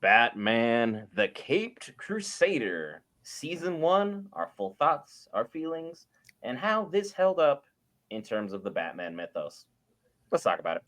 Batman, the Caped Crusader, Season 1, our full thoughts, our feelings, and how this held up in terms of the Batman mythos. Let's talk about it.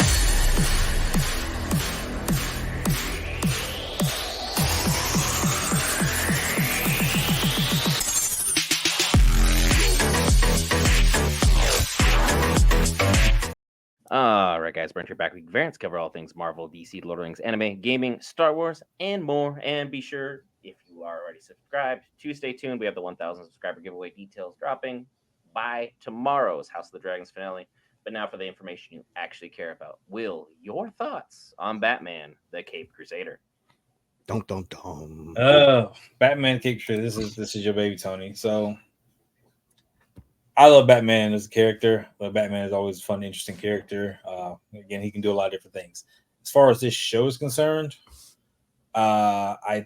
All right, guys, Brent here back with Variants, cover all things Marvel, DC, Lord of the Rings, anime, gaming, Star Wars, and more. And be sure, if you are already subscribed, to stay tuned. We have the 1,000 subscriber giveaway details dropping by tomorrow's House of the Dragons finale. But now for the information you actually care about. Will, your thoughts on Batman, the Cape Crusader? Dum dum dum. Batman Kick Tree. This is your baby Tony. So I love Batman as a character. Batman is always a fun, interesting character. Again, he can do a lot of different things. As far as this show is concerned, I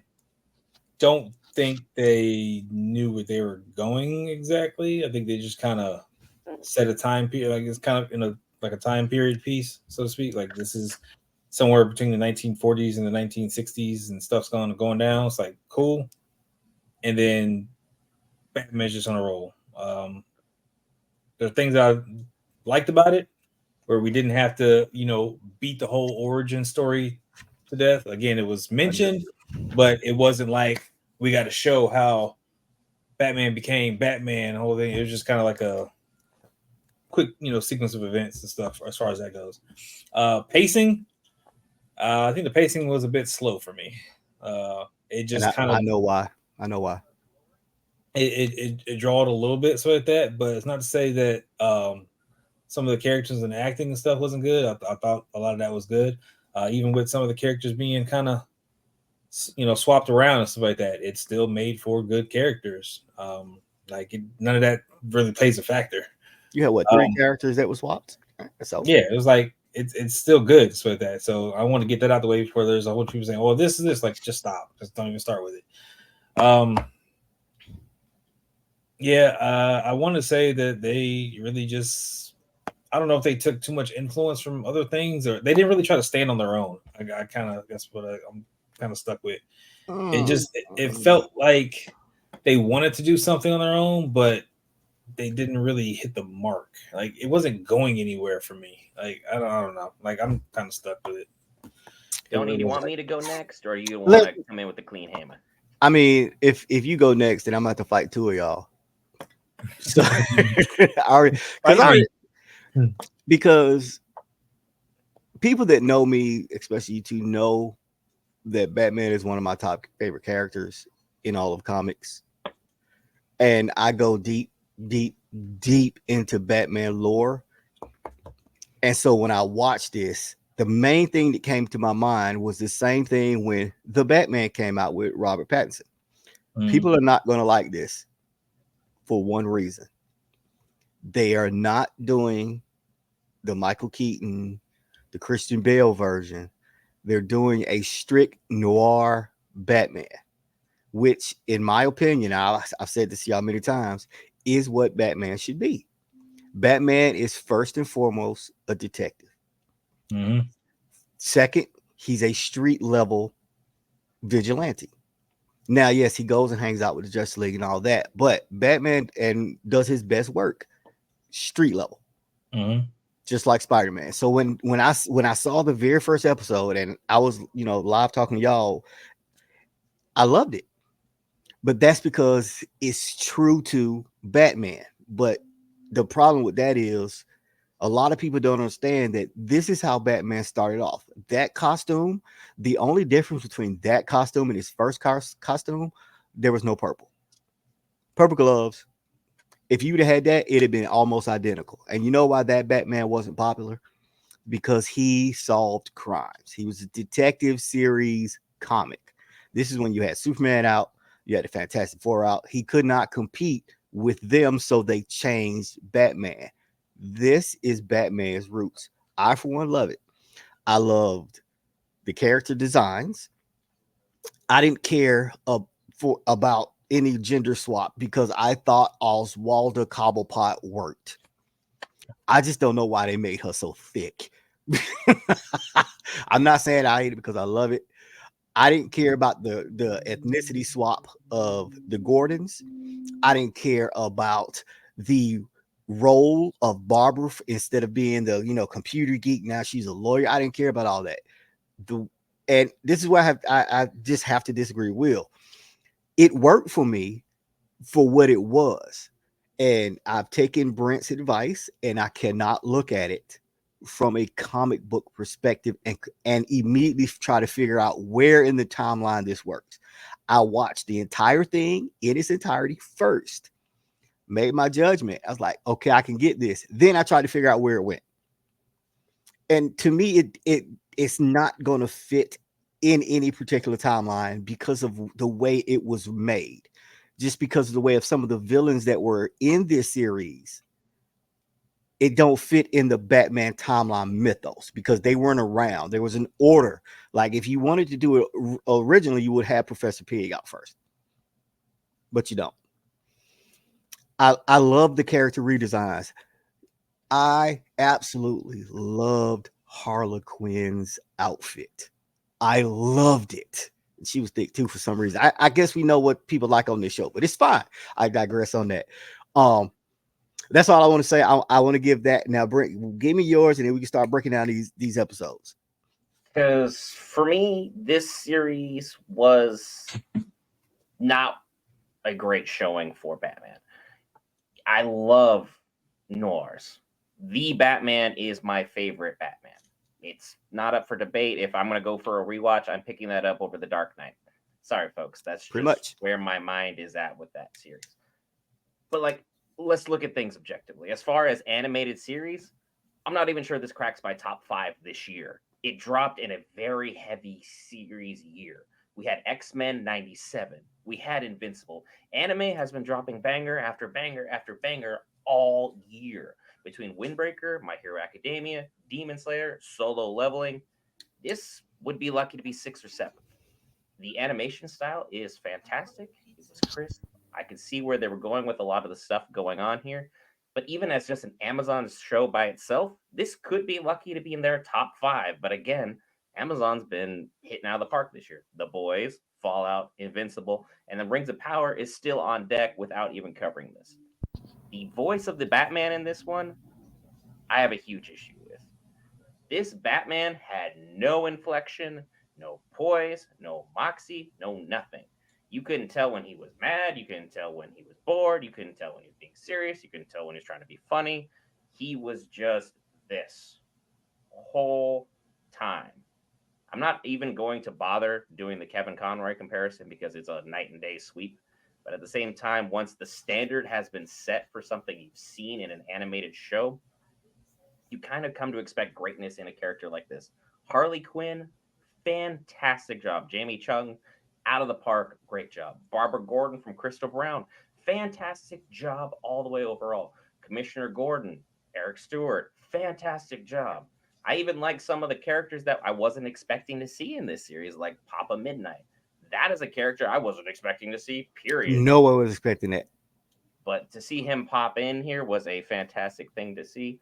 don't think they knew where they were going exactly. I think they just kind of set a time period. Like it's kind of in a time period piece, so to speak. Like this is somewhere between the 1940s and the 1960s, and stuff's going down. It's like cool, and then Batman's just on a roll. There are things I liked about it, where we didn't have to, beat the whole origin story to death. Again, it was mentioned, but it wasn't like we got to show how Batman became Batman. The whole thing. It was just kind of like a quick, sequence of events and stuff as far as that goes. Pacing, I think the pacing was a bit slow for me. It just kind of. I know why. It drawed a little bit so like that, but it's not to say that some of the characters and acting and stuff wasn't good. I thought a lot of that was good, even with some of the characters being kind of swapped around and stuff like that. It still made for good characters. None of that really plays a factor. You had what, 3 characters that were swapped? So yeah, it was like it's still good so like that. So I want to get that out the way before there's a whole people saying, "Oh, this is this." Like, just stop. Just don't even start with it. Yeah, I want to say that they really just, I don't know if they took too much influence from other things, or they didn't really try to stand on their own. I kind of, that's what I'm kind of stuck with. It felt like they wanted to do something on their own, but they didn't really hit the mark. Like, it wasn't going anywhere for me. Like, I don't know. Like, I'm kind of stuck with it. Tony, do you want me to go next, or you want to come in with the clean hammer? I mean, if you go next, then I'm going to have to fight 2 of y'all. So, because people that know me, especially you two, know that Batman is one of my top favorite characters in all of comics, and I go deep into Batman lore. And so when I watched this, the main thing that came to my mind was the same thing when the Batman came out with Robert Pattinson. People are not going to like this for one reason. They are not doing the Michael Keaton, the Christian Bale version. They're doing a strict noir Batman, which, in my opinion, I've said this to y'all many times, is what Batman should be. Batman is first and foremost a detective. Second, he's a street level vigilante. Now, yes, he goes and hangs out with the Justice League and all that, but Batman and does his best work street level, just like Spider-Man. So when I saw the very first episode and I was live talking to y'all, I loved it. But that's because it's true to Batman. But the problem with that is a lot of people don't understand that this is how Batman started off. That costume, the only difference between that costume and his first costume, there was no purple. Purple gloves. If you'd have had that, it'd have been almost identical. And you know why that Batman wasn't popular? Because he solved crimes. He was a detective series comic. This is when you had Superman out, you had the Fantastic Four out. He could not compete with them, so they changed Batman. This is Batman's roots. I, for one, love it. I loved the character designs. I didn't care about any gender swap because I thought Oswalda Cobblepot worked. I just don't know why they made her so thick. I'm not saying I hate it because I love it. I didn't care about the ethnicity swap of the Gordons. I didn't care about the role of Barbara instead of being the computer geek. Now she's a lawyer. I didn't care about all that. The and this is where I just have to disagree with Will. It worked for me for what it was. And I've taken Brent's advice and I cannot look at it from a comic book perspective and immediately try to figure out where in the timeline this works. I watched the entire thing in its entirety first, made my judgment. I was like, okay, I can get this. Then I tried to figure out where it went. And to me, it's not going to fit in any particular timeline because of the way it was made, just because of the way of some of the villains that were in this series. It don't fit in the Batman timeline mythos because they weren't around. There was an order. Like if you wanted to do it originally, you would have Professor Pig out first, but you don't. I love the character redesigns. I absolutely loved Harley Quinn's outfit. I loved it. She was thick too for some reason. I guess we know what people like on this show, but it's fine. I digress on that. That's all I want to say. I want to give that now. Give me yours, and then we can start breaking down these episodes. Because for me, this series was not a great showing for Batman. I love noirs. The Batman is my favorite Batman. It's not up for debate. If I'm going to go for a rewatch, I'm picking that up over The Dark Knight. Sorry, folks. That's Pretty just much where my mind is at with that series. But like, let's look at things objectively. As far as animated series, I'm not even sure this cracks my top 5 this year. It dropped in a very heavy series year. We had X-Men 97. We had Invincible. Anime has been dropping banger after banger after banger all year. Between Windbreaker, My Hero Academia, Demon Slayer, Solo Leveling, this would be lucky to be 6th or 7th. The animation style is fantastic. It was crisp. I could see where they were going with a lot of the stuff going on here. But even as just an Amazon show by itself, this could be lucky to be in their top 5. But again, Amazon's been hitting out of the park this year. The Boys, Fallout, Invincible, and the Rings of Power is still on deck without even covering this. The voice of the Batman in this one, I have a huge issue with. This Batman had no inflection, no poise, no moxie, no nothing. You couldn't tell when he was mad. You couldn't tell when he was bored. You couldn't tell when he was being serious. You couldn't tell when he was trying to be funny. He was just this whole time. I'm not even going to bother doing the Kevin Conroy comparison because it's a night and day sweep. But at the same time, once the standard has been set for something you've seen in an animated show, you kind of come to expect greatness in a character like this. Harley Quinn, fantastic job. Jamie Chung, out of the park, great job. Barbara Gordon from Crystal Brown, fantastic job all the way overall. Commissioner Gordon, Eric Stewart, fantastic job. I even like some of the characters that I wasn't expecting to see in this series, like Papa Midnight. That is a character I wasn't expecting to see, period. No one was expecting that. But to see him pop in here was a fantastic thing to see.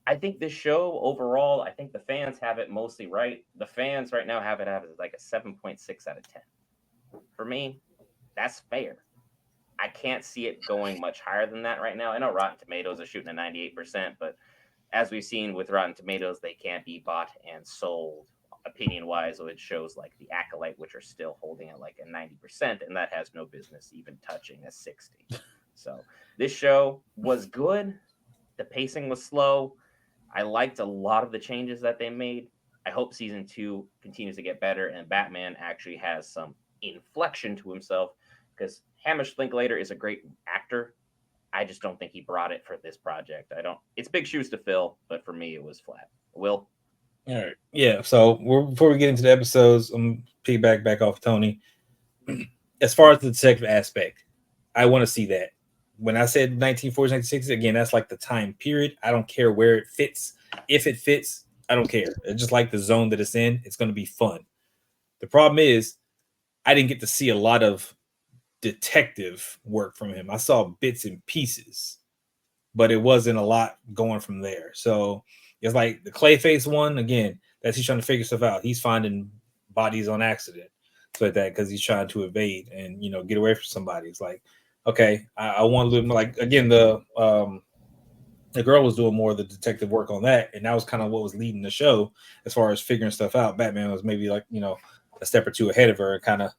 I think this show overall, I think the fans have it mostly right. The fans right now have it as like a 7.6 out of 10. For me, that's fair. I can't see it going much higher than that right now. I know Rotten Tomatoes is shooting at 98%, but as we've seen with Rotten Tomatoes, they can't be bought and sold opinion-wise, so it shows like The Acolyte, which are still holding at like a 90%, and that has no business even touching a 60. So this show was good. The pacing was slow. I liked a lot of the changes that they made. I hope season 2 continues to get better and Batman actually has some inflection to himself because Hamish Linklater is a great actor. I just don't think he brought it for this project. I don't. It's big shoes to fill, but for me, it was flat. Will? All right. Yeah. So before we get into the episodes, I'm piggyback back off Tony. As far as the detective aspect, I want to see that. When I said 1940s, 1960s, again, that's like the time period. I don't care where it fits. If it fits, I don't care. It's just like the zone that it's in. It's going to be fun. The problem is, I didn't get to see a lot of detective work from him. I saw bits and pieces, but it wasn't a lot going from there. So it's like the Clayface one, again, that's he's trying to figure stuff out. He's finding bodies on accident. like that, because he's trying to evade and get away from somebody. It's like, okay, I want a little more. Like again, the girl was doing more of the detective work on that, and that was kind of what was leading the show as far as figuring stuff out. Batman was maybe like a step or two ahead of her, and kind of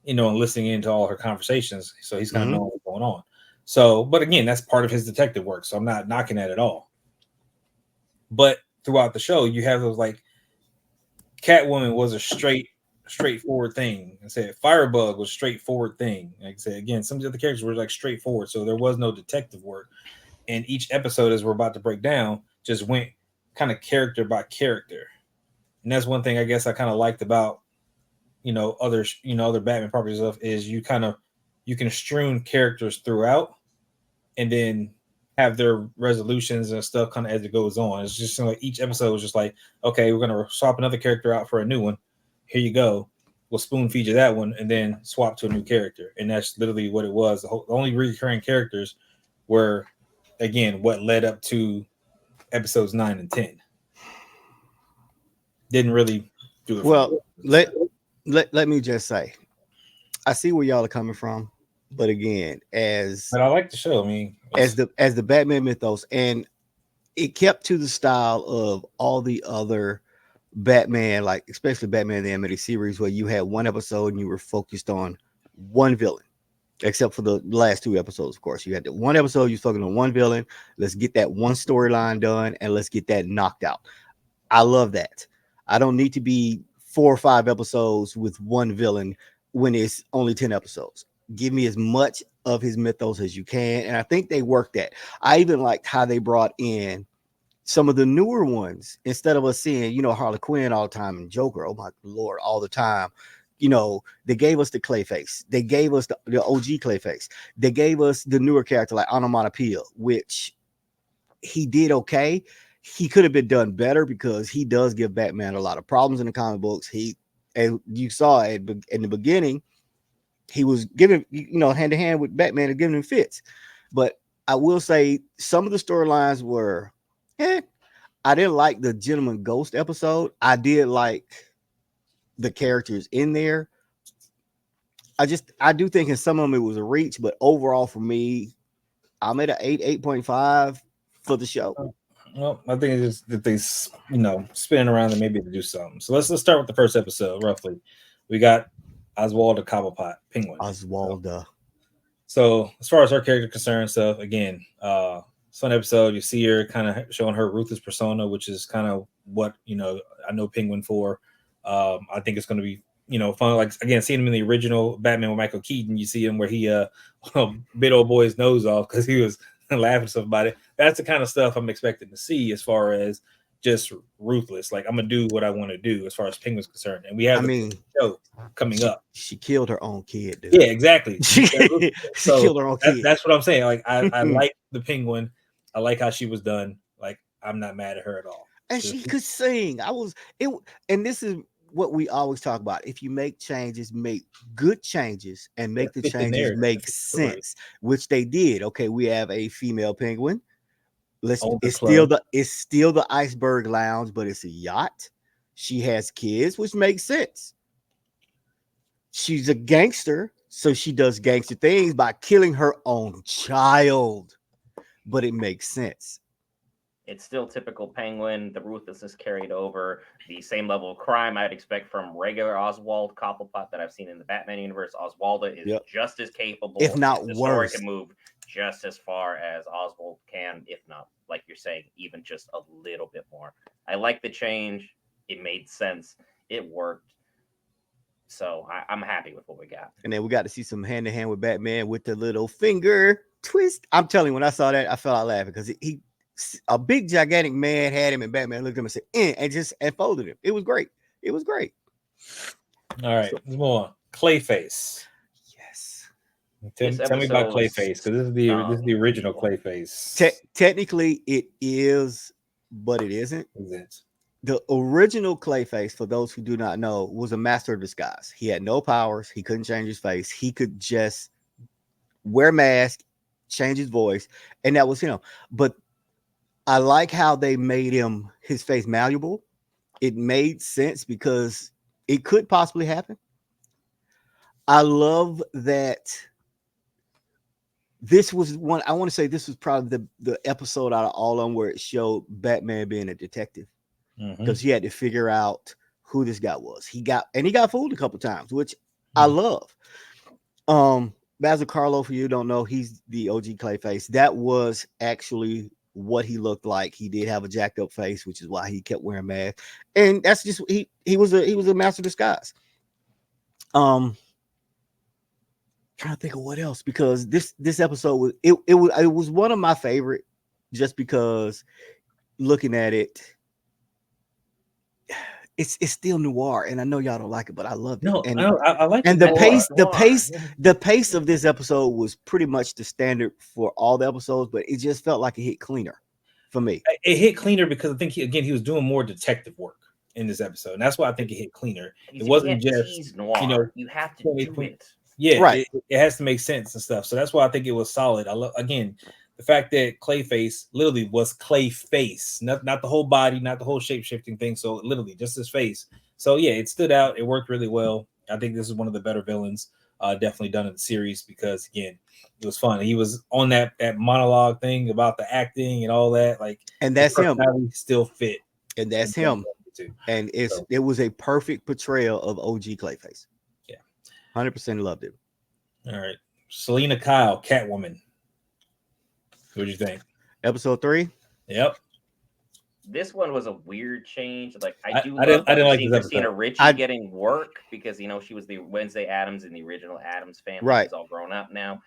and listening into all her conversations, so he's kind of knowing what's going on. So, but again, that's part of his detective work, so I'm not knocking that at all. But throughout the show, you have those like Catwoman was a straightforward thing. I said Firebug was a straightforward thing. Like I said again, some of the other characters were like straightforward, so there was no detective work. And each episode, as we're about to break down, just went kind of character by character. And that's one thing I guess I kind of liked about other Batman properties stuff is you can strewn characters throughout, and then have their resolutions and stuff kind of as it goes on. It's just like each episode was just like, okay, we're gonna swap another character out for a new one. Here you go. We'll spoon feed you that one, and then swap to a new character. And that's literally what it was. The only recurring characters were, again, what led up to episodes 9 and 10. Didn't really do it. Well, let me just say, I see where y'all are coming from, but again, but I like the show. I mean, as the Batman mythos, and it kept to the style of all the other Batman, like especially Batman the animated series, where you had one episode and you were focused on one villain. Except for the last two episodes, of course. You had the one episode you was focusing on one villain. Let's get that one storyline done and let's get that knocked out. I love that. I don't need to be 4 or 5 episodes with one villain when it's only 10 episodes. Give me as much of his mythos as you can. And I think they worked that. I even liked how they brought in some of the newer ones instead of us seeing, Harley Quinn all the time and Joker, oh my Lord, all the time. They gave us the Clayface. They gave us the OG Clayface. They gave us the newer character like Onomatopoeia, which he did okay. He could have been done better because he does give Batman a lot of problems in the comic books. And you saw it in the beginning, he was giving, hand to hand with Batman and giving him fits. But I will say some of the storylines were, I didn't like the Gentleman Ghost episode. I did like the characters in there. I do think in some of them it was a reach, but overall for me, I'm at an 8.5 for the show. Well, I think it's just that they, spinning around and maybe to do something. So let's start with the first episode. Roughly, we got Oswald the Cobblepot Penguin. Oswald. So as far as her character concerned, stuff again, fun episode. You see her kind of showing her ruthless persona, which is kind of what I know Penguin for. I think it's going to be fun. Like again, seeing him in the original Batman with Michael Keaton, you see him where he bit old boy's nose off because he was laughing stuff about it. That's the kind of stuff I'm expecting to see as far as just ruthless. Like I'm gonna do what I want to do as far as Penguin's concerned, and we have the show coming up. She killed her own kid, dude. Yeah, exactly. She killed her own kid. That's what I'm saying. Like I like the Penguin. I like how she was done. Like I'm not mad at her at all. And she could sing. And this is what we always talk about. If you make changes, make good changes and make the changes make sense, which they did. Okay, we have a female penguin. It's still the Iceberg Lounge, but it's a yacht. She has kids, which makes sense. She's a gangster, so she does gangster things by killing her own child, but it makes sense. It's still typical Penguin. The ruthlessness carried over. The same level of crime I'd expect from regular Oswald Cobblepot that I've seen in the Batman universe. Oswalda is just as capable, if not worse. Can move just as far as Oswald can, if not, like you're saying, even just a little bit more. I like the change. It made sense. It worked. So I'm happy with what we got. And then we got to see some hand to hand with Batman with the little finger twist. I'm telling you, when I saw that, I fell out laughing because a big gigantic man had him, and Batman looked at him and said, and just folded him. It was great. It was great. All right, let's move on. Clayface. Yes. Tell me about Clayface, because this is the original Clayface. Technically, it is, but it isn't. The original Clayface, for those who do not know, was a master of disguise. He had no powers. He couldn't change his face. He could just wear a mask, change his voice, and that was him. But I like how they made his face malleable. It made sense because it could possibly happen. I love that this was one. I want to say this was probably the episode out of all of them where it showed Batman being a detective because he had to figure out who this guy was. He got fooled a couple times, which I love. Basil Carlo, for you who don't know, he's the OG Clayface. That was actually what he looked like. He did have a jacked up face, which is why he kept wearing masks. And that's just he was a master disguise. Trying to think of what else, because this episode was it was one of my favorite just because looking at it, it's still noir, and I know y'all don't like it, but I loved it. No, And I like and it. the pace of this episode was pretty much the standard for all the episodes, but it just felt like it hit cleaner for me. It hit cleaner because I think he was doing more detective work in this episode, and that's why I think it hit cleaner. It wasn't just noir. You have to do it. Yeah, right. It has to make sense and stuff. So that's why I think it was solid. I love, again, the fact that Clayface literally was Clayface, not the whole body, not the whole shape shifting thing. So literally just his face. So yeah, it stood out. It worked really well. I think this is one of the better villains definitely done in the series because again, it was fun. He was on that monologue thing about the acting and all that, like, and that's him. Still fit, and that's him. And it was a perfect portrayal of OG Clayface. 100% loved it. All right. Selena Kyle, Catwoman. What did you think? Episode 3? Yep. This one was a weird change. Like I didn't like Christina Ricci getting work because she was the Wednesday Addams in the original Addams family. Right. She's all grown up now.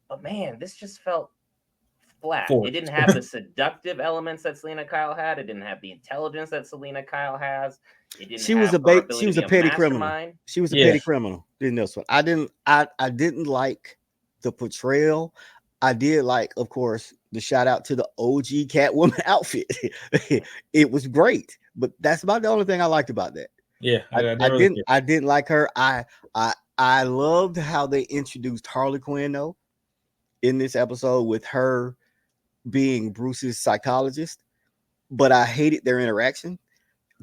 But man, this just felt flat. Forced. It didn't have the seductive elements that Selena Kyle had. It didn't have the intelligence that Selena Kyle has. It didn't. She was a petty criminal. She was a petty criminal in this one. I didn't like the portrayal. I did like, of course, the shout out to the OG Catwoman outfit. It was great, but that's about the only thing I liked about that. Yeah, I didn't like her. I loved how they introduced Harley Quinn though in this episode with her being Bruce's psychologist, but I hated their interaction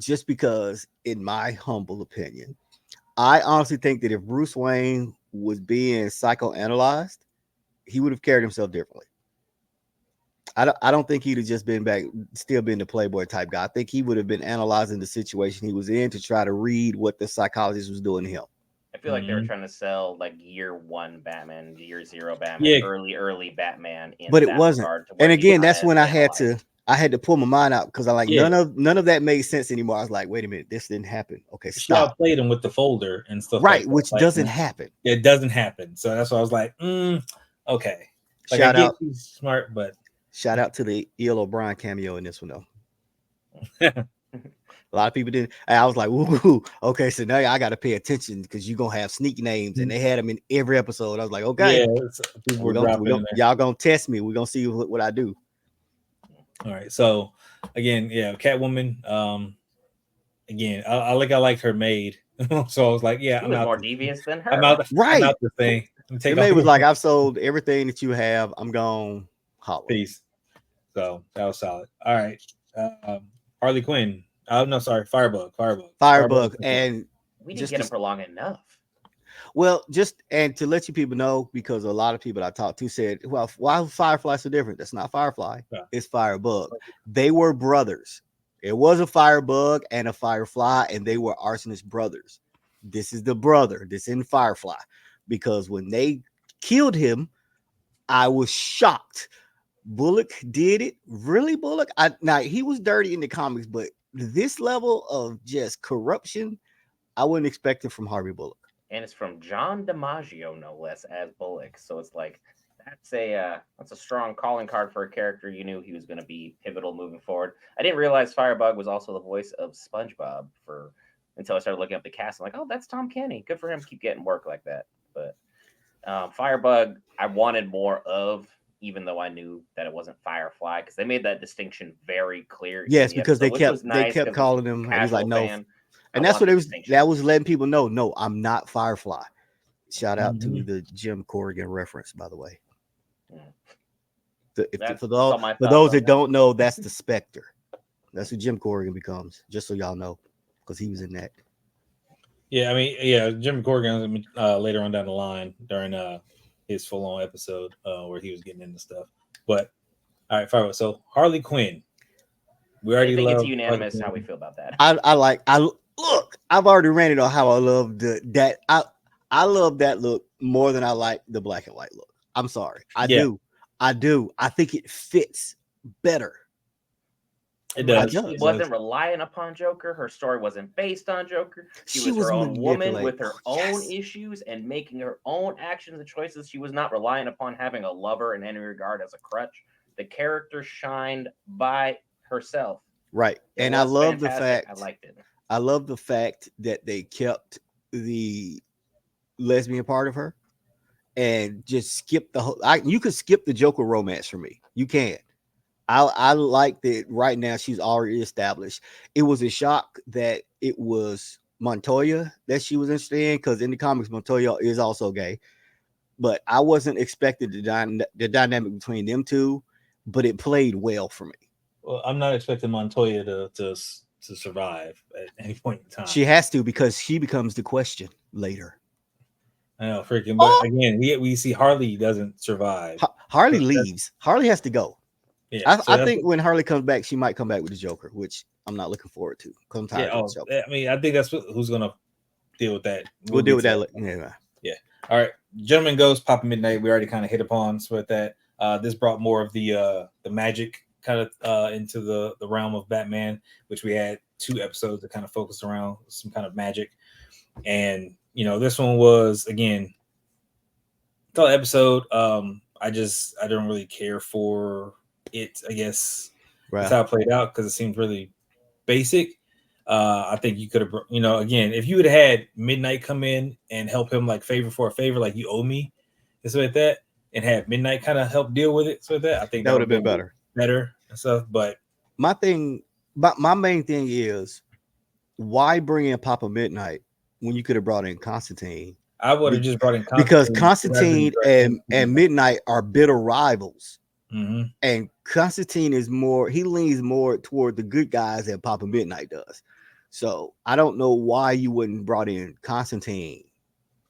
just because, in my humble opinion, I honestly think that if Bruce Wayne was being psychoanalyzed, he would have carried himself differently. I don't think he'd have just been still been the playboy type guy. I think he would have been analyzing the situation he was in to try to read what the psychologist was doing to him. I feel like they were trying to sell like year 1 Batman, year 0 Batman, early Batman. But it wasn't. And again, that's when I had to pull my mind out because I none of that made sense anymore. I was like, wait a minute, this didn't happen. Okay, stop. She played him with the folder and stuff, right? Which doesn't happen. It doesn't happen. So that's why I was like, okay. Like, shout out, he's smart, but shout out to the E.L. O'Brien cameo in this one though. A lot of people didn't. I was like, "Ooh, okay." So now I got to pay attention because you're gonna have sneak names, and they had them in every episode. I was like, "Okay, y'all gonna test me. We're gonna see what I do." All right. So again, Catwoman. Again, I like her maid. So I was like, yeah, she was more devious than her. I'm out. Right. I'm out the thing. The maid was like, "I've sold everything that you have. I'm gone. Holla." Peace. So that was solid. All right. Harley Quinn. No, sorry, Firebug. And we didn't get him for long enough. Well, and to let you people know, because a lot of people I talked to said, well, why is Firefly so different? That's not Firefly. Yeah. It's Firebug. They were brothers. It was a Firebug and a Firefly, and they were arsonist brothers. This is the brother. This in Firefly. Because when they killed him, I was shocked. Bullock did it. Really, Bullock? Now, he was dirty in the comics, but this level of just corruption, I wouldn't expect it from Harvey Bullock. And it's from John DiMaggio, no less, as Bullock. So it's like that's a strong calling card for a character you knew he was going to be pivotal moving forward. I didn't realize Firebug was also the voice of SpongeBob until I started looking up the cast. I'm like, oh, that's Tom Kenny. Good for him. Keep getting work like that. But Firebug, I wanted more of. Even though I knew that it wasn't Firefly, because they made that distinction very clear. Yes, because they kept calling him, and he's like, no. And that's what that was letting people know, no, I'm not Firefly. Shout out to the Jim Corrigan reference, by the way. For those that don't know, that's the Spectre. That's who Jim Corrigan becomes, just so y'all know, because he was in that. Yeah, I mean, yeah, Jim Corrigan later on down the line during his full on episode where he was getting into stuff. But all right, fine. So Harley Quinn, we I already think it's love Harley unanimous how we Quinn. feel about that. I look. I've already ranted on how I love that. I love that look more than I like the black and white look. I'm sorry. I Yeah. do. I think it fits better. It Maybe does. does. she It wasn't does. relying upon Joker. Her story wasn't based on Joker. She She was was her own woman manipulated. with her own issues and making her own actions and choices. She was not relying upon having a lover in any regard as a crutch. The character shined by herself. Right. It And I was love the fantastic. I fact liked it. I love the fact that they kept the lesbian part of her and just skip the whole you could skip the Joker romance for me. You can. I like that right now she's already established. It was a shock that it was Montoya that she was interested in because in the comics Montoya is also gay, but I wasn't expecting the dynamic between them two, but it played well for me. Well, I'm not expecting Montoya to survive at any point in time. She has to because she becomes the question later. I know, freaking. But Oh, again, we see Harley doesn't survive. Harley So leaves. Harley has to go. yeah. So I that's think when Harley comes back, she might come back with the Joker, which I'm not looking forward to. Because I'm yeah. tired of the Oh, Joker. I mean, I think that's who's gonna deal with that. We'll deal get with to that. Yeah. Yeah. All right. Gentleman Ghost, Papa Midnight. We already kind of hit upon so with that. This brought more of the magic kind of into the realm of Batman, which we had 2 episodes that kind of focused around some kind of magic. And this one was again the episode. I don't really care for it. I guess that's Right. how it played out because it seems really basic. I think you could have, again, if you would have had Midnight come in and help him like favor for a favor, like you owe me, and so like that, and have Midnight kind of help deal with it, so that I think That that would would have have been been better. better and stuff. But My main thing is why bring in Papa Midnight when you could have brought in Constantine? I would have just brought in Because Constantine rather than Constantine and Midnight are bitter rivals. Mm-hmm. And Constantine he leans more toward the good guys than Papa Midnight does. So I don't know why you wouldn't brought in Constantine.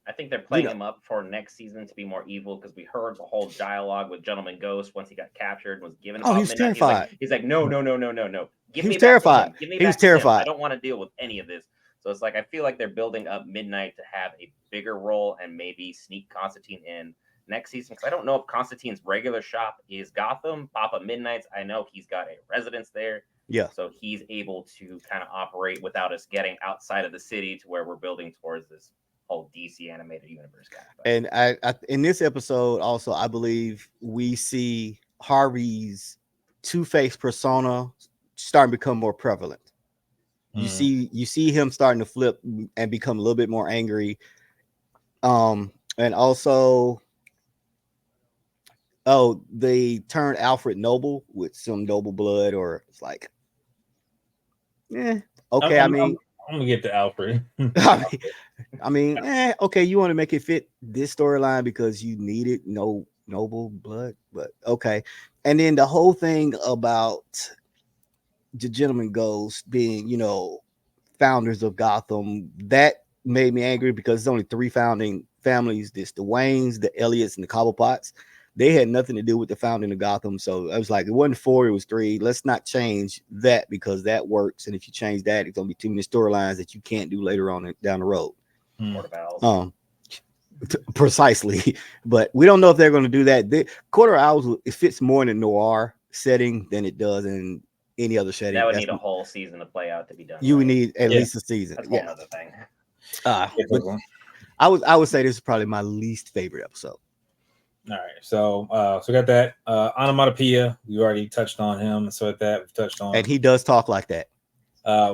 I think they're playing him up for next season to be more evil because we heard the whole dialogue with Gentleman Ghost once he got captured and was given about he's midnight. terrified. He's like, no. Give He me was back to terrified. him. Give me He was back to him. I terrified. don't want to deal with any of this. So it's like I feel like they're building up Midnight to have a bigger role and maybe sneak Constantine in next season. Because I don't know if Constantine's regular shop is Gotham. Papa Midnight's, I know he's got a residence there. Yeah. So he's able to kind of operate without us getting outside of the city to where we're building towards this whole DC animated universe guy. And I in this episode also I believe we see Harvey's two-faced persona starting to become more prevalent. You see him starting to flip and become a little bit more angry. And also they turned Alfred noble with some noble blood, or it's like okay. I'm gonna get to Alfred. Okay, you want to make it fit this storyline because you needed no noble blood, but okay. And then the whole thing about the Gentleman Ghost being, founders of Gotham, that made me angry because it's only 3 founding families. There's the Waynes, the Elliots, and the Cobblepots. They had nothing to do with the founding of Gotham. So I was like, it wasn't 4, it was 3. Let's not change that because that works. And if you change that, it's gonna be too many storylines that you can't do later on down the road. Precisely. But we don't know if they're going to do that. Quarter Owls, it fits more in a noir setting than it does in any other setting. That would need a whole season to play out to be done. You would need at least a season. That's a whole other thing. I would say this is probably my least favorite episode. All right, so we got that onomatopoeia. We already touched on him, so at that we've touched on, and he does talk like that.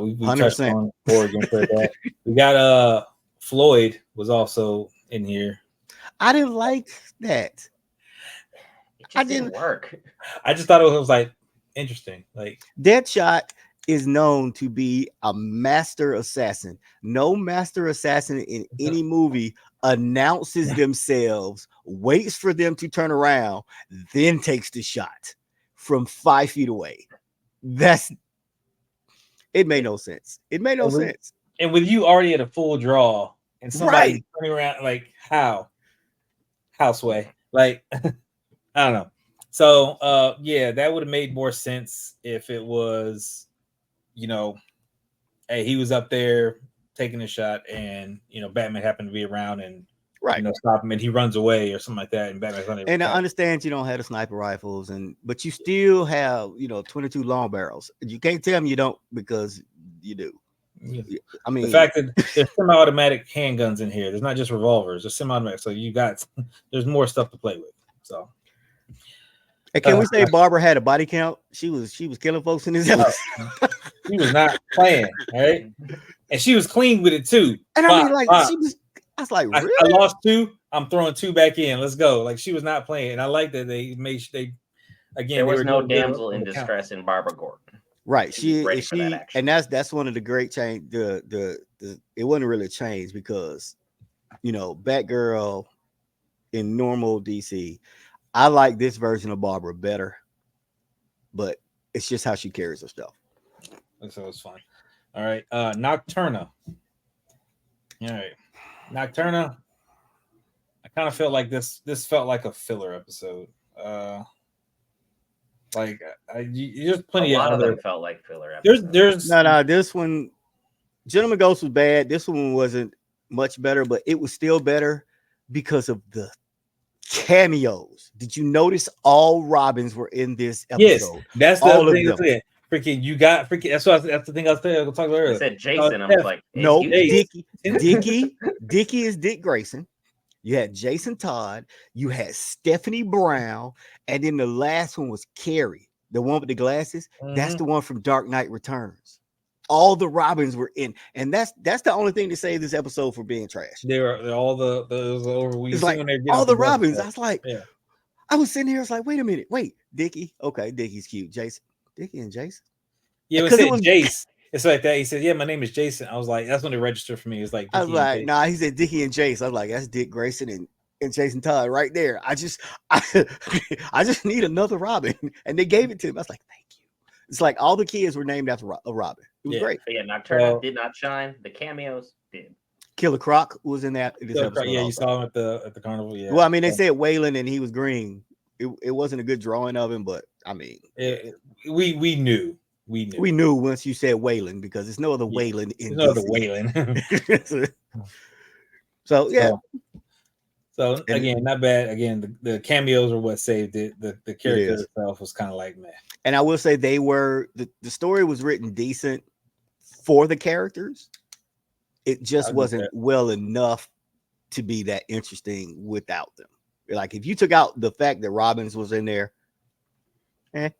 We touched on Oregon for that. We got Floyd was also in here. I didn't like that. It didn't work. I just thought it was like interesting. Like Deadshot is known to be a master assassin. No master assassin in any movie announces themselves, waits for them to turn around, then takes the shot from 5 feet away. It made no sense. It made no sense. And with you already at a full draw and somebody Right. turning around, like how Houseway, like I don't know. So yeah, that would have made more sense if it was, you know, hey, he was up there taking a shot, and Batman happened to be around and Right. stop him, and he runs away or something like that, and Batman's running. And I understand you don't have the sniper rifles, but you still have 22 long barrels. You can't tell me you don't, because you do. Yeah. I mean, The fact that there's semi-automatic handguns in here, there's not just revolvers, there's semi-automatic. So there's more stuff to play with. So, and can we say Barbara had a body count? She was killing folks in this episode. She was not playing, right? And she was clean with it too. And I mean, like, she was. I was like, really? I lost 2. I'm throwing 2 back in. Let's go. Like, she was not playing. And I like that they made again. There was no damsel in distress in Barbara Gordon. Right. She that and that's one of the great change. The it wasn't really a change, because Batgirl in normal DC, I like this version of Barbara better, but it's just how she carries herself. So it's fun. All right. Nocturna. All right. Nocturna. I kind of felt like this felt like a filler episode. Like there's plenty a lot of them felt like filler episodes. There's no. This one, Gentleman Ghost, was bad. This one wasn't much better, but it was still better because of the cameos. Did you notice all Robins were in this episode? Yes, that's the other thing. Freaking, you got freaking. That's the thing I was talking about earlier. I said Jason. I was like, no, Dickie is Dick Grayson. You had Jason Todd. You had Stephanie Brown, and then the last one was Carrie, the one with the glasses. Mm-hmm. That's the one from Dark Knight Returns. All the Robins were in, and that's the only thing to save this episode for being trash. They're all the it's like all the Robins. I was like, yeah. I was sitting here. I was like, wait a minute, Dickie. Okay, Dickie's cute. Dickie and Jason. Yeah, it was Jace. It's like that. He said, "Yeah, my name is Jason." I was like, "That's when it registered for me." It's like Dickie, I was like, "Nah." He said Dickie and Jace. I was like, "That's Dick Grayson and Jason Todd right there." I just need another Robin, and they gave it to him. I was like, "Thank you." It's like all the kids were named after a Robin. It was great. Yeah, Nocturna did not shine. The cameos did. Killer Croc was in that. Yeah, you saw him at the carnival. Yeah. Well, I mean, they said Waylon and he was green. It wasn't a good drawing of him, but I mean, we knew. We knew once you said Waylon, because there's no other Waylon in no other Waylon. So yeah. So again, not bad. Again, the cameos are what saved it. The character itself was kind of like meh. And I will say they were the story was written decent for the characters. It just wasn't well enough to be that interesting without them. Like if you took out the fact that Robbins was in there, Yeah.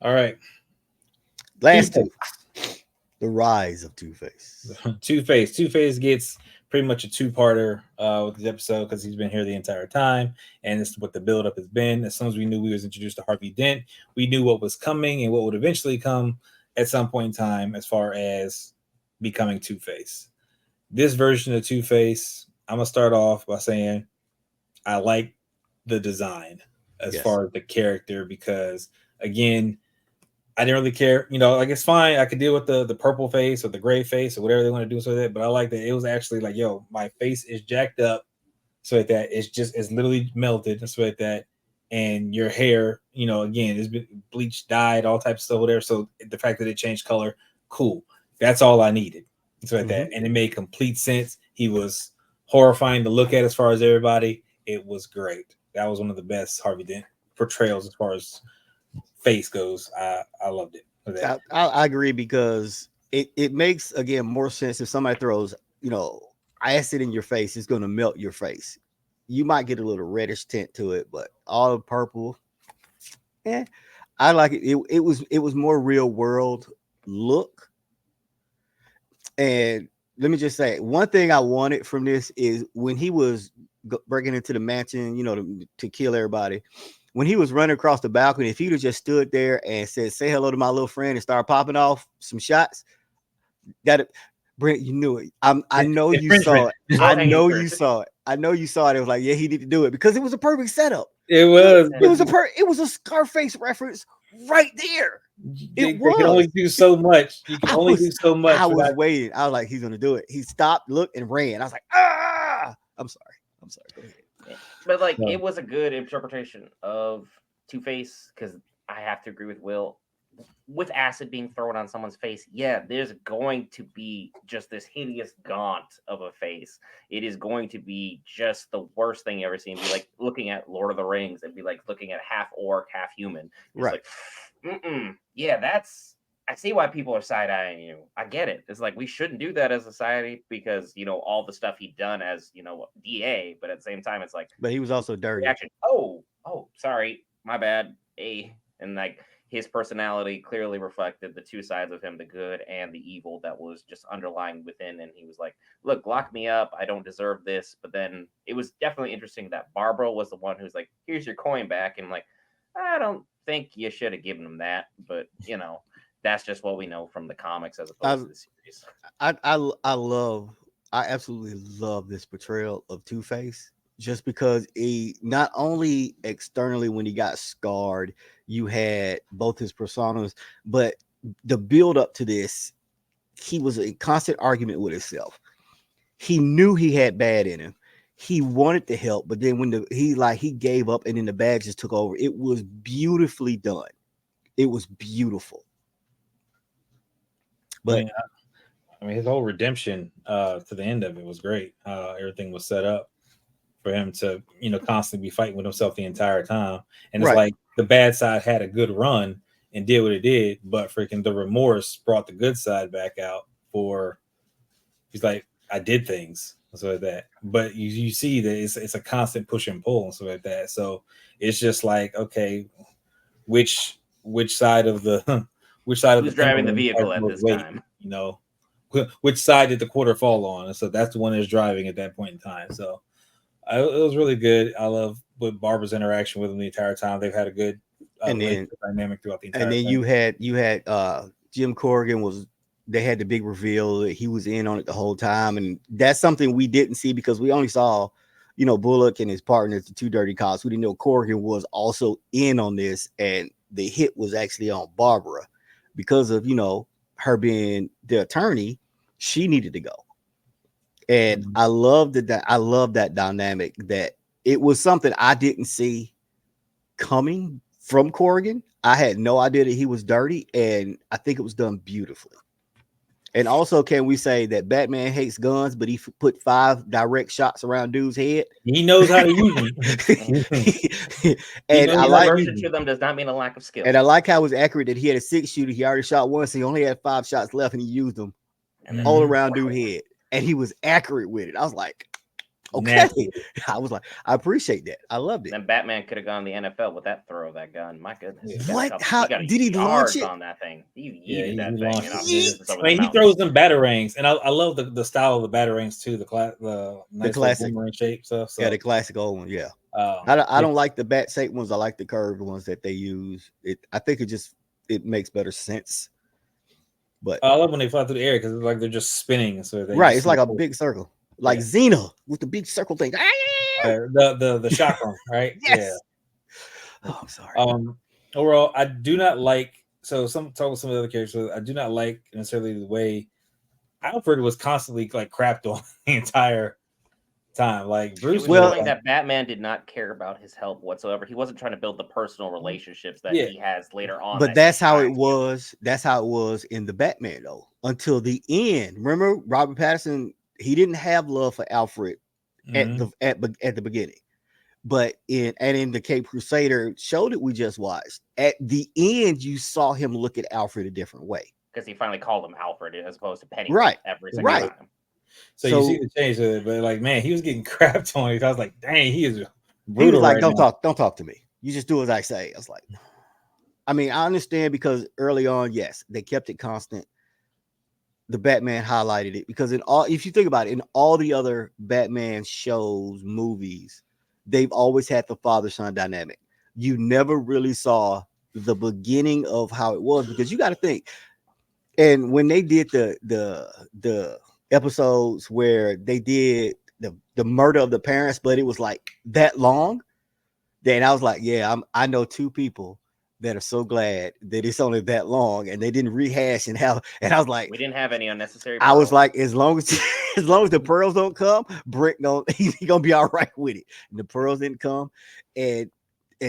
All right. Last two. The rise of Two-Face. Two-Face gets pretty much a 2-parter with this episode, because he's been here the entire time, and this is what the buildup has been. As soon as we knew we was introduced to Harvey Dent, we knew what was coming and what would eventually come at some point in time as far as becoming Two-Face. This version of Two-Face, I'm gonna start off by saying I like the design as far as the character, because again, I didn't really care. Like it's fine. I could deal with the purple face or the gray face or whatever they want to do so that. But I like that it was actually like, yo, my face is jacked up so that it's literally melted and so that, and your hair, again, it's been bleached, dyed, all types of stuff, whatever. So the fact that it changed color, cool. That's all I needed. So that, and it made complete sense. He was horrifying to look at as far as everybody. It was great. That was one of the best Harvey Dent portrayals as far as face goes. I loved it. I agree, because it makes, again, more sense if somebody throws acid in your face. It's going to melt your face. You might get a little reddish tint to it, but all purple, I like it. It was more real world look. And let me just say, one thing I wanted from this is when he was breaking into the mansion, to kill everybody. When he was running across the balcony, if he'd have just stood there and said, "Say hello to my little friend," and start popping off some shots, Brent, you knew it. I know you saw it. I know you saw it. I know you saw it. It was like, yeah, he needed to do it, because it was a perfect setup. It was It was a Scarface reference right there. They can only do so much. You can only do so much. I was waiting. I was like, he's gonna do it. He stopped, looked, and ran. I was like, ah! I'm sorry. Go ahead. But like, it was a good interpretation of Two-Face, because I have to agree with Will. With acid being thrown on someone's face, yeah, there's going to be just this hideous gaunt of a face. It is going to be just the worst thing you ever seen. Be like looking at Lord of the Rings and be like looking at half orc, half human. It's Right. like, yeah, that's. I see why people are side-eyeing you. I get it. It's like we shouldn't do that as a society because all the stuff he'd done as DA, but at the same time, it's like. But he was also dirty. Reaction. Oh, sorry, my bad. And like his personality clearly reflected the two sides of him, the good and the evil that was just underlying within. And he was like, look, lock me up. I don't deserve this. But then it was definitely interesting that Barbara was the one who's like, here's your coin back. And I'm like, I don't think you should have given him that. But, that's just what we know from the comics as opposed to the series. I absolutely love this portrayal of Two-Face. Just because he not only externally when he got scarred, you had both his personas, but the build up to this, he was in constant argument with himself. He knew he had bad in him. He wanted to help, but then when he gave up and then the bad just took over. It was beautifully done. It was beautiful. But I mean his whole redemption to the end of it was great. Everything was set up for him to, constantly be fighting with himself the entire time. And it's like the bad side had a good run and did what it did, but freaking the remorse brought the good side back out he's like, I did things and stuff like that. But you see that it's a constant push and pull and stuff like that. So it's just like, okay, which side of the who's driving the vehicle at this time? Which side did the quarter fall on? And so that's the one that's driving at that point in time. So it was really good. I love Barbara's interaction with him the entire time. They've had a good dynamic throughout the entire time. And then you had Jim Corrigan they had the big reveal that he was in on it the whole time. And that's something we didn't see because we only saw, Bullock and his partners, the two dirty cops. We didn't know Corrigan was also in on this. And the hit was actually on Barbara because of, her being the attorney. She needed to go. And I love that dynamic, that it was something I didn't see coming from Corrigan. I had no idea that he was dirty, and I think it was done beautifully. And also, can we say that Batman hates guns, but he put 5 direct shots around dude's head? He knows how to use them. And I like to them does not mean a lack of skill. And I like how it was accurate that he had a 6-shooter. He already shot one, so he only had 5 shots left, and he used them all around dude's head. And he was accurate with it. I was like, okay. Nasty. I was like, I appreciate that. I loved it. And Batman could have gone to the NFL with that throw of that gun. My goodness. What? How did he launch it on that thing? He yeeted that thing. I mean, he throws them batarangs, and I love the style of the batarangs too. The nice classic shape stuff. So. Yeah, the classic old one. Yeah. I don't like the bat shaped ones. I like the curved ones that they use. I think it makes better sense. But I love when they fly through the air because it's like they're just spinning. So right, it's like a big circle, like Xena with the big circle thing. The chakram, right? Yes. Yeah. Oh, I'm sorry. Overall, I do not like. So talk with some of the other characters. I do not like necessarily the way Alfred was constantly like crapped on the entire time. Like Bruce, showing that Batman did not care about his help whatsoever. He wasn't trying to build the personal relationships that he has later on. But that's how it was. That's how it was in the Batman though. Until the end. Remember, Robert Pattinson, he didn't have love for Alfred at the beginning. But in the Cape Crusader show that we just watched, at the end, you saw him look at Alfred a different way. Because he finally called him Alfred as opposed to Penny every single time. So you see the change of it, but like, man, he was getting crapped on. I was like, dang, he is brutal. He was like, right don't talk to me. You just do as I say. I was like, I mean, I understand because early on, yes, they kept it constant. The Batman highlighted it because if you think about it, in all the other Batman shows, movies, they've always had the father-son dynamic. You never really saw the beginning of how it was because you got to think. And when they did the episodes where they did the murder of the parents, but it was like that long, then I was like, yeah, I know 2 people that are so glad that it's only that long and they didn't rehash and how. And I was like, We didn't have any unnecessary. I was pearls. like, as long as as long as the pearls don't come, Brick don't he's gonna be all right with it. And the pearls didn't come, and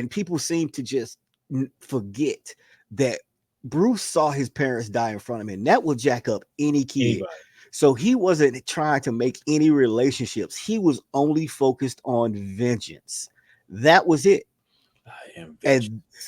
people seem to just forget that Bruce saw his parents die in front of him, and that will jack up any kid. Anybody. So he wasn't trying to make any relationships. He was only focused on vengeance. That was it. I am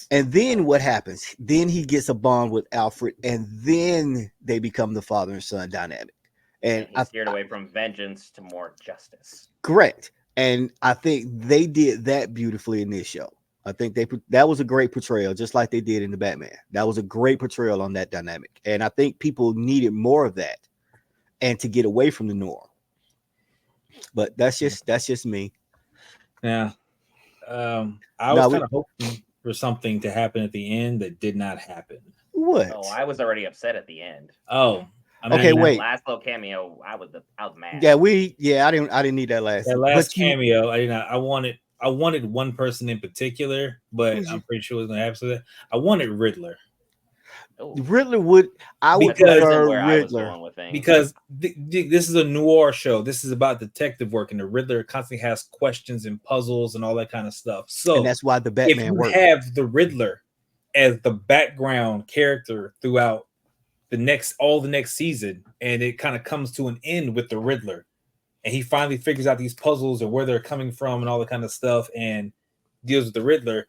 And then what happens? Then he gets a bond with Alfred, and then they become the father and son dynamic. And he steered away from vengeance to more justice. Correct. And I think they did that beautifully in this show. I think that was a great portrayal, just like they did in the Batman. That was a great portrayal on that dynamic, and I think people needed more of that, and to get away from the norm. But that's just me. Yeah. I was kind of hoping for something to happen at the end that did not happen. What? Oh, I was already upset at the end. Oh, I Okay, that wait. last little cameo, I was mad. Yeah, I didn't need that last. That last cameo, I did not. I wanted one person in particular, but I'm pretty sure it was gonna happen to that. I wanted Riddler. Oh, Riddler would. I would Because- prefer where I was Riddler. going with things. Because this is a noir show. This is about detective work, and the Riddler constantly has questions and puzzles and all that kind of stuff. So And that's why the if Batman you works. have the Riddler as the background character throughout all the next season, and it kind of comes to an end with the Riddler, and he finally figures out these puzzles and where they're coming from and all that kind of stuff, and deals with the Riddler,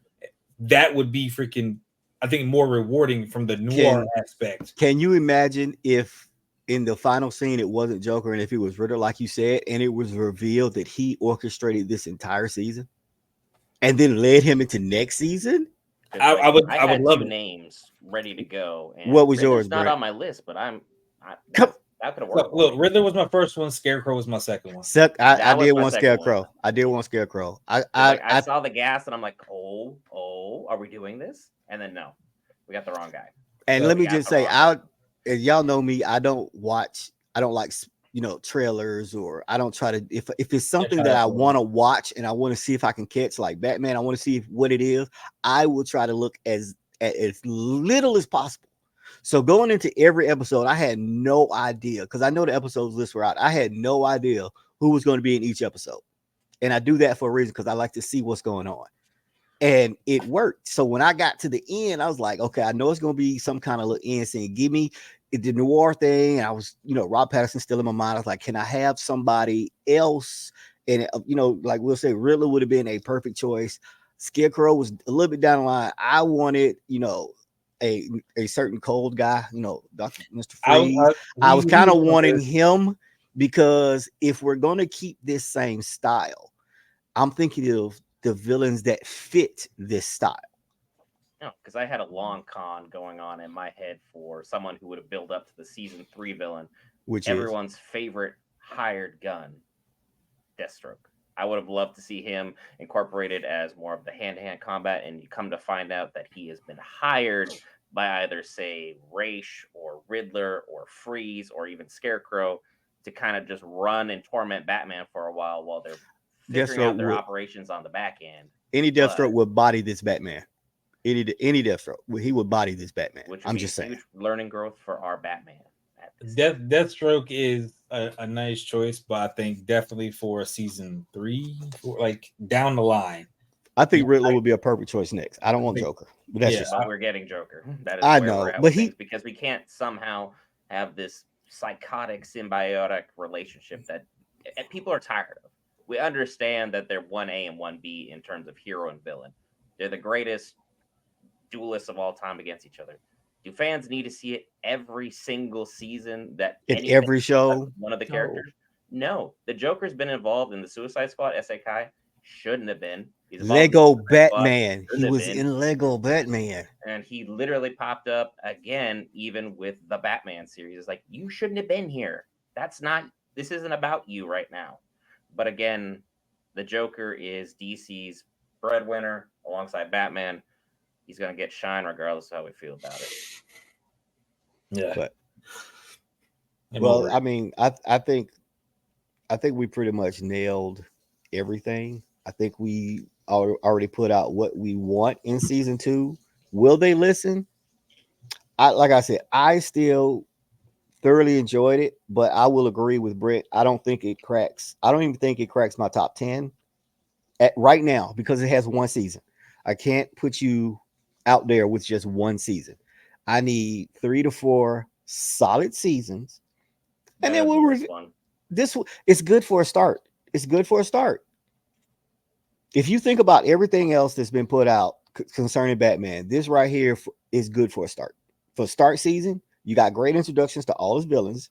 that would be freaking, I think, more rewarding from the noir aspect. Can you imagine if in the final scene it wasn't Joker and if it was Riddler, like you said, and it was revealed that he orchestrated this entire season and then led him into next season? I would had love two it. names ready to go. And What was Riddler's yours, not Brett? on my list, but that could have Look, worked. Riddler was my first one. Scarecrow was my second one. I That was did my want second one. Scarecrow. I did want Scarecrow. I saw the gas and I'm like, oh, are we doing this? And then no, we got the wrong guy. And So let we me got just the say, wrong guy. y'all know me, I don't like trailers, or I don't try to, if it's something that I want to watch and I want to see if I can catch, like Batman, I want to see what it is, I will try to look at as little as possible. So going into every episode, I had no idea, because I know the episodes list were out. I had no idea who was going to be in each episode. And I do that for a reason, because I like to see what's going on. And it worked. So when I got to the end, I was like, okay, I know it's going to be some kind of little end scene. Give me the noir thing. And I was, Rob Patterson still in my mind. I was like, can I have somebody else? And, like we'll say, Riddler would have been a perfect choice. Scarecrow was a little bit down the line. I wanted, a certain cold guy, Dr. Mr. Freeze. I was kind of wanting him, because if we're going to keep this same style, I'm thinking of the villains that fit this style. No, because I had a long con going on in my head for someone who would have built up to the season 3 villain, which everyone's favorite hired gun, Deathstroke. I would have loved to see him incorporated as more of the hand-to-hand combat, and you come to find out that he has been hired by either, say, Raish or Riddler or Freeze or even Scarecrow to kind of just run and torment Batman for a while they're figuring out their operations on the back end. Any Deathstroke would body this Batman. Any Deathstroke, he would body this Batman. I'm just saying. Huge learning growth for our Batman. Deathstroke is a nice choice, but I think definitely for season 3, like down the line. I think Riddler would be a perfect choice next. I don't want Joker, but that's just. We're getting Joker. That is I where know, we're at but because we can't somehow have this psychotic symbiotic relationship that people are tired of. We understand that they're 1A and 1B in terms of hero and villain. They're the greatest duelists of all time against each other. Do fans need to see it every single season? That in every show, one of the characters? No, the Joker's been involved in the Suicide Squad. SAK shouldn't have been. Lego Batman. He was in Lego Batman, and he literally popped up again, even with the Batman series. It's like, you shouldn't have been here. This isn't about you right now. But again, the Joker is DC's breadwinner alongside Batman. He's going to get shine regardless of how we feel about it. Yeah. Well, I mean, I think we pretty much nailed everything. I think we already put out what we want in season 2, Will they listen? Like I said, I still thoroughly enjoyed it, but I will agree with Brett. I don't think it cracks. I don't even think it cracks my top 10 right now because it has one season. I can't put you out there with just one season. I need 3 to 4 solid seasons, and then we'll review this. It's good for a start. It's good for a start. If you think about everything else that's been put out concerning Batman, this right here is good for a start. For start season, you got great introductions to all his villains.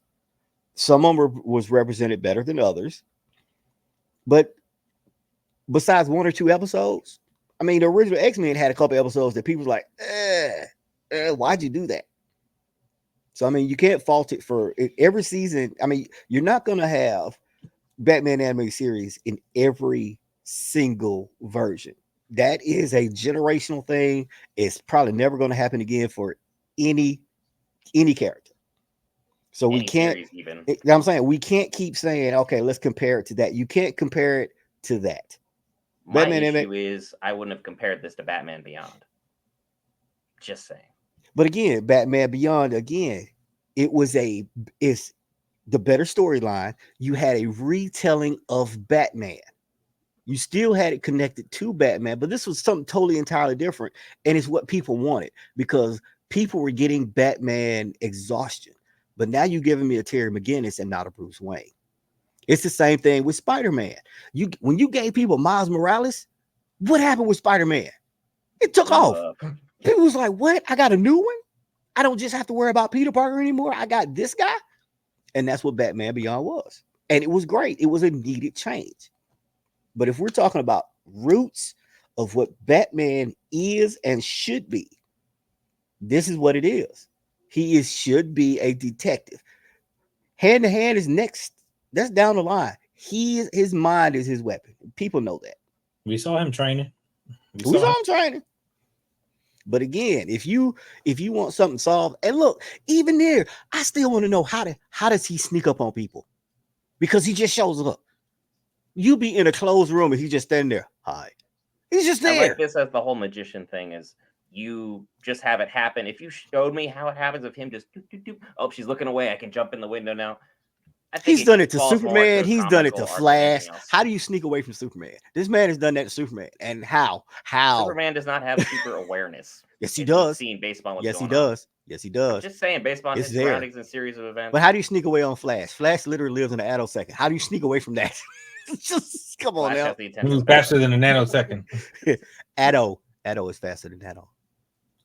Some of them was represented better than others, but besides 1 or 2 episodes, I mean, the original X-Men had a couple episodes that people was like, why'd you do that? So, I mean, you can't fault it for every season. I mean, you're not going to have Batman animated series in every single version. That is a generational thing. It's probably never going to happen again for any character. So we can't even. I'm saying we can't keep saying, okay, let's compare it to that. You can't compare it to that. My issue is I wouldn't have compared this to Batman Beyond. Just saying. But again, Batman Beyond, it's the better storyline. You had a retelling of Batman. You still had it connected to Batman, but this was something totally entirely different. And it's what people wanted because people were getting Batman exhaustion. But now you're giving me a Terry McGinnis and not a Bruce Wayne. It's the same thing with Spider-Man. When you gave people Miles Morales, what happened with Spider-Man? It took off. People was like, what? I got a new one? I don't just have to worry about Peter Parker anymore. I got this guy. And that's what Batman Beyond was. And it was great. It was a needed change. But if we're talking about roots of what Batman is and should be, this is what it is. He should be a detective. Hand to hand is next. That's down the line. His mind is his weapon. People know that. We saw him training. We saw him training. But again, if you want something solved, and look, even there, I still want to know how does he sneak up on people? Because he just shows up. You be in a closed room and he's just standing there. Hi. He's just there. I like this as the whole magician thing is you just have it happen. If you showed me how it happens of him just oh, she's looking away. I can jump in the window now. He's done it to Superman. He's done it to Flash. How do you sneak away from Superman? This man has done that to Superman. And how? Superman does not have super awareness. Yes, he does. Based on what's yes, he does. Yes, he does. I'm just saying, based on his surroundings and series of events. But how do you sneak away on Flash? Flash literally lives in an attosecond. How do you sneak away from that? Just come on now. He's faster than a nanosecond. Atto is faster than Atto.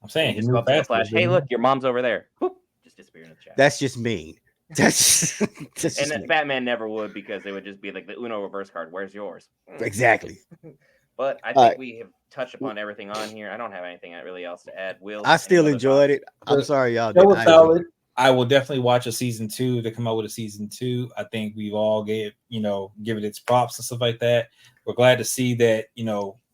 I'm saying he's faster. Flash. Hey, look, your mom's over there. Whoop, just disappear in the chat. That's just mean. That's and then Batman never would because they would just be like the Uno reverse card. Where's yours? Exactly. But I think we have touched upon everything on here. I don't have anything really else to add. Will I still enjoyed it? I'm sorry, y'all. That was solid. I will definitely watch a season 2 to come out with a season 2. I think we've all give it its props and stuff like that. We're glad to see that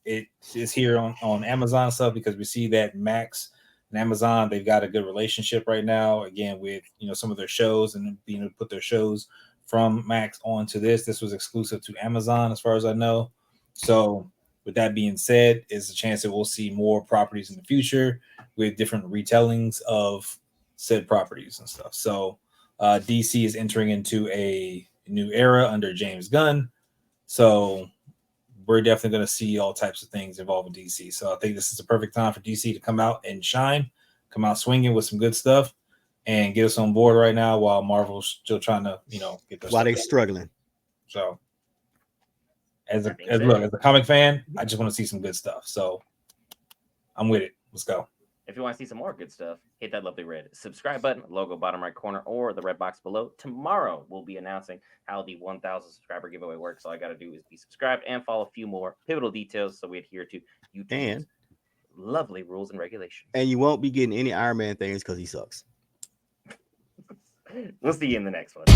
it is here on Amazon and stuff because we see that Max and Amazon, they've got a good relationship right now. Again, with some of their shows and being able to put their shows from Max onto this. This was exclusive to Amazon, as far as I know. So, with that being said, is a chance that we'll see more properties in the future with different retellings of said properties and stuff. So, DC is entering into a new era under James Gunn. So, we're definitely going to see all types of things involving DC. So I think this is the perfect time for DC to come out and shine, come out swinging with some good stuff, and get us on board right now while Marvel's still trying to, get their while they're struggling. So as a comic fan, I just want to see some good stuff. So I'm with it. Let's go. If you want to see some more good stuff, hit that lovely red subscribe button, logo bottom right corner, or the red box below. Tomorrow, we'll be announcing how the 1,000 subscriber giveaway works. All I got to do is be subscribed and follow a few more pivotal details so we adhere to YouTube's lovely rules and regulations. And you won't be getting any Iron Man things because he sucks. We'll see you in the next one.